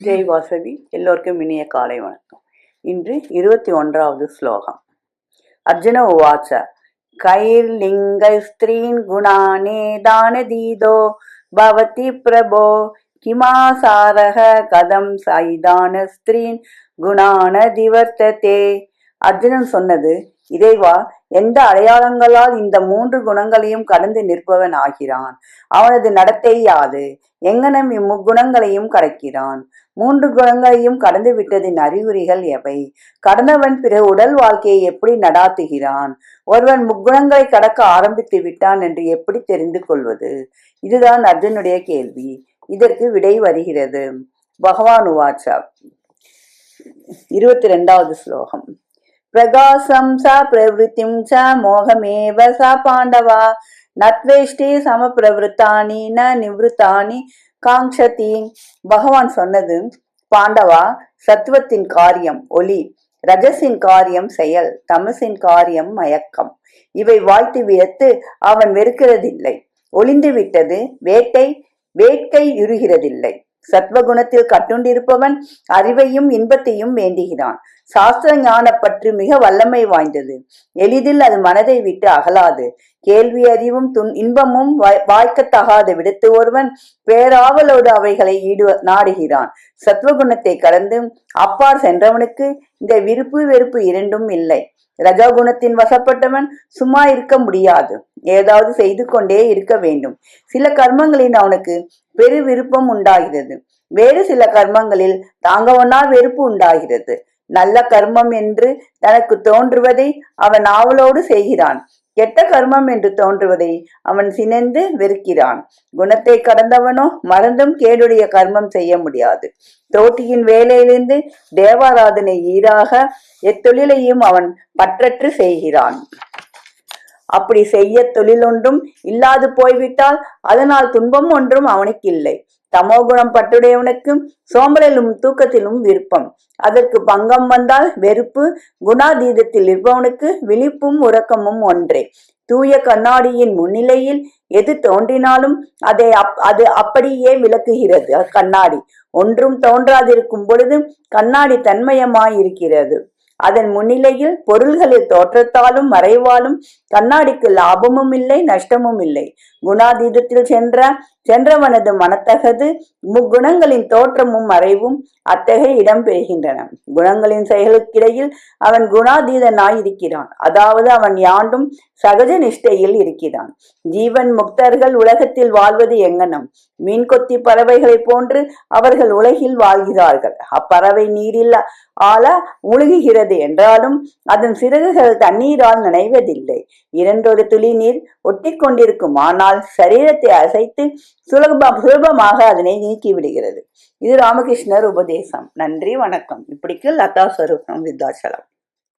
ஜெய் வாசவி. எல்லோருக்கும் இனிய காலை வணக்கம். இன்று 21வது ஸ்லோகம். அர்ஜுன உவாச்ச கைர்லிங்க ஸ்திரீன் குணானே தானதீதோ பவதி பிரபோ கிமாசாரக கதம் சைதான ஸ்திரீன் குணான திவர்த்ததே. அர்ஜுனன் சொன்னது, இறைவா, எந்த அடையாளங்களால் இந்த 3 குணங்களையும் கடந்து நிற்பவன் ஆகிறான்? அவனது நடத்தை யாது? எங்கனம் இம்முக்குணங்களையும் கடக்கிறான்? 3 குணங்களையும் கடந்து விட்டதின் அறிகுறிகள் எவை? கடந்தவன் பிறகு உடல் வாழ்க்கையை எப்படி நடாத்துகிறான்? ஒருவன் முக்குணங்களை கடக்க ஆரம்பித்து விட்டான் என்று எப்படி தெரிந்து கொள்வது? இதுதான் அர்ஜுனுடைய கேள்வி. இதற்கு விடை வருகிறது. பகவான் உவாச்சா. 22வது ஸ்லோகம். பிரகாசம் ச பிரவருத்திம் ச மோகமேவ ச பாண்டவா நத்வேஷ்டி சம பிரவருத்தானி ந நிவృத்தானி காங்க்ஷதி. பகவான் சொன்னது, பாண்டவா, சத்துவத்தின் காரியம் ஒளி, ரஜசின் காரியம் செயல், தமசின் காரியம் மயக்கம். இவை வாய்த்து வியத்து அவன் வெறுக்கிறதில்லை. ஒளிந்து விட்டது வேட்கை யுறுகிறதில்லை. சத்வகுணத்தில் கட்டுண்டிருப்பவன் அறிவையும் இன்பத்தையும் வேண்டுகிறான். சாஸ்திர ஞான பற்று மிக வல்லமை வாய்ந்தது. எளிதில் அது மனதை விட்டு அகலாது. கேள்வி அறிவும் இன்பமும் வாய்க்கத்தகாத விடுத்து ஒருவன் பேராவலோடு அவைகளை நாடுகிறான். சத்வகுணத்தை கடந்து அப்பால் சென்றவனுக்கு இந்த விருப்பு வெறுப்பு இரண்டும் இல்லை. ரஜகுணத்தின் வசப்பட்டவன் சும்மா இருக்க முடியாது. ஏதாவது செய்து கொண்டே இருக்க வேண்டும். சில கர்மங்களில் அவனுக்கு பெரு விருப்பம் உண்டாகிறது. வேறு சில கர்மங்களில் தாங்கவனா வெறுப்பு உண்டாகிறது. நல்ல கர்மம் என்று தனக்கு தோன்றுவதை அவன் ஆவலோடு செய்கிறான். கெட்ட கர்மம் என்று தோன்றுவதை அவன் சினந்து வெறுக்கிறான். குணத்தை கடந்தவனோ மறந்தும் கேடுடைய கர்மம் செய்ய முடியாது. தோட்டியின் வேலையிலிருந்து தேவாராதனை ஈராக எத்தொழிலையும் அவன் பற்றற்று செய்கிறான். அப்படி செய்ய தொழில் ஒன்றும் இல்லாது போய்விட்டால் அதனால் துன்பம் ஒன்றும் அவனுக்கு இல்லை. தமோகுணம் பட்டுடையவனுக்கு சோம்பலிலும் தூக்கத்திலும் விருப்பம். அதற்கு பங்கம் வந்தால் வெறுப்பு. குணாதீதத்தில் இருப்பவனுக்கு விழிப்பும் உறக்கமும் ஒன்றே. தூய கண்ணாடியின் முன்னிலையில் எது தோன்றினாலும் அது அப்படியே விளக்குகிறது. கண்ணாடி ஒன்றும் தோன்றாதிருக்கும் பொழுது கண்ணாடி தன்மயமாயிருக்கிறது. அதன் முன்னிலையில் பொருள்களில் தோற்றத்தாலும் மறைவாலும் கண்ணாடிக்கு லாபமும் இல்லை, நஷ்டமும் இல்லை. குணாதீதத்தில் சென்றவனது மனத்தகது முக்குணங்களின் தோற்றமும் மறைவும் அத்தகைய இடம் பெறுகின்றன. குணங்களின் செயலுக்கிடையில் அவன் குணாதீதனாயிருக்கிறான். அதாவது அவன் யாண்டும் சகஜ நிஷ்டையில் இருக்கிறான். ஜீவன் முக்தர்கள் உலகத்தில் வாழ்வது எங்கனம்? மீன்கொத்தி பறவைகளை போன்று அவர்கள் உலகில் வாழ்கிறார்கள். அப்பறவை நீரில் ஆள முழுகுகிறது என்றாலும் அதன் சிறகுகள் தண்ணீரால் நனைவதில்லை. 2 துளி நீர் ஒட்டி கொண்டிருக்கும். ஆனால் சரீரத்தை அசைத்து சுலபமாக அதனை நீக்கிவிடுகிறது. இது ராமகிருஷ்ணர் உபதேசம். நன்றி, வணக்கம். இப்படிக்கு லதா ஸ்வரூபம் விருத்தாச்சலம்.